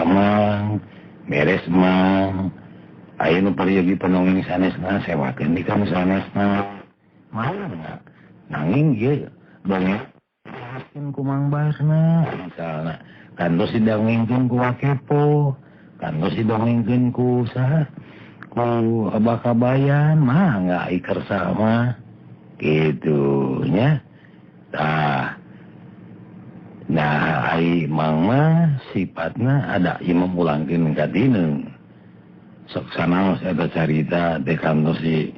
Mang beres Mang aya nu pergi penongeng sanesna sewakeun di ka sanesna mana nanging ieu dongeng ku Mang Basna misalna kantos didongengkeun ku Wakepo kantos didongengkeun ku saha ku Abah Kabayan mah nggak iker sama gitunya nah ai Mang mah sifatna ada imam ulangkeun ka dineung sok sanaos eta carita teh kantos di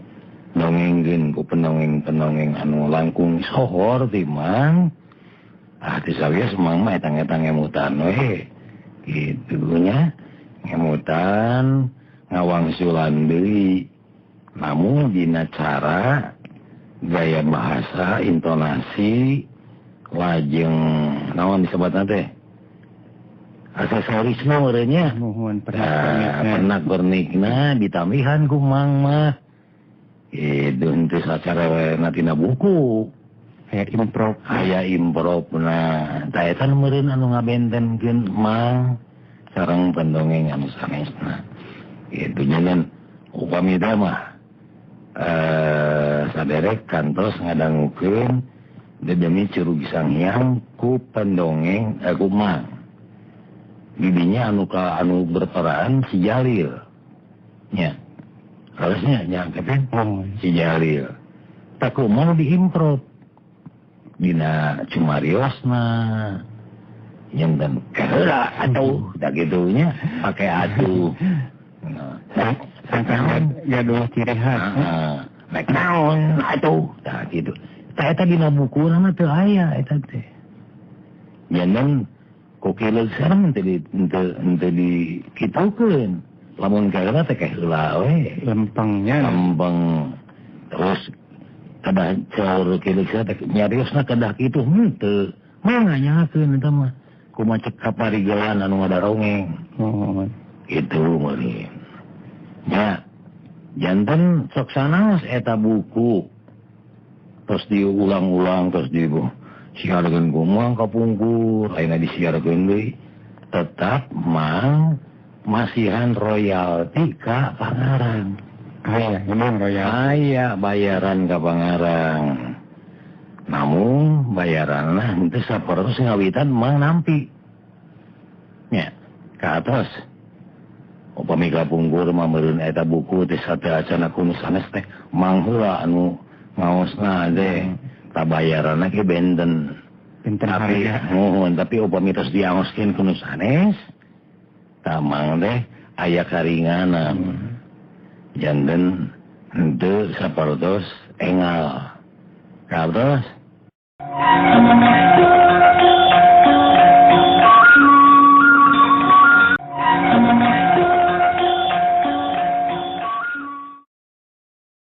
dongengkeun ku penongeng-penongeng anu langkung sohor ti Mang ti sawias Mang mah eta-eta ngemutan we gitunya ngemutan ngawangsulan deui namun dina cara gaya bahasa intonasi lajeng naon disebutna teh aksesorisna meureunnya pernak pernikna ditambihan ku Mang mah teu sacara tina buku aya improv nah ta eta meureun anu ngabentenkeun Mang sareng pendongeng anu sanesna gitu nyen upami teh mah saderek kantos ngadangukeun demi curug Sanghyang ku pendongeng ku Mang bibinya anu berperan si Jalil nya harusnya nyangkeun si Jalil tak mau diimprov dina cumariosna yang dan keheula atuh da gitunya pakai atuh sangkaon ya dua ciri khas nek naon atuh da gitu ta eta dina buku nama teu aya eta teh jangan kokileuk sareng teu dikitaukeun lamun kaeuna teh keheula we lempeng terus kada caur kileuk teh nyariosna kedah kitu henteu mangga nyakeun eta mah kumaha cek kaparigelan anu ngadarongeng gitu meureun nya janten sok sanaos eta buku terus diulang-ulang terus disiarkeun ku Mang kapungkur ayeuna disiarkeun deui tetap Mang masihan royalti ka Pangarang aya memang royalti aya bayaran ka Pangarang namun bayaranna henteu sapertos ngawitan Mang nampi nya ka atas upami kapungkur mah meureun eta buku teh sateacana ku nu sanes teh Mang heula anu ngaosna teh tabayaranna ge benten tapi mohon tapi upami tos diaoskeun ku nu sanes Mang teh aya karinganan janten henteu sapertos engal kados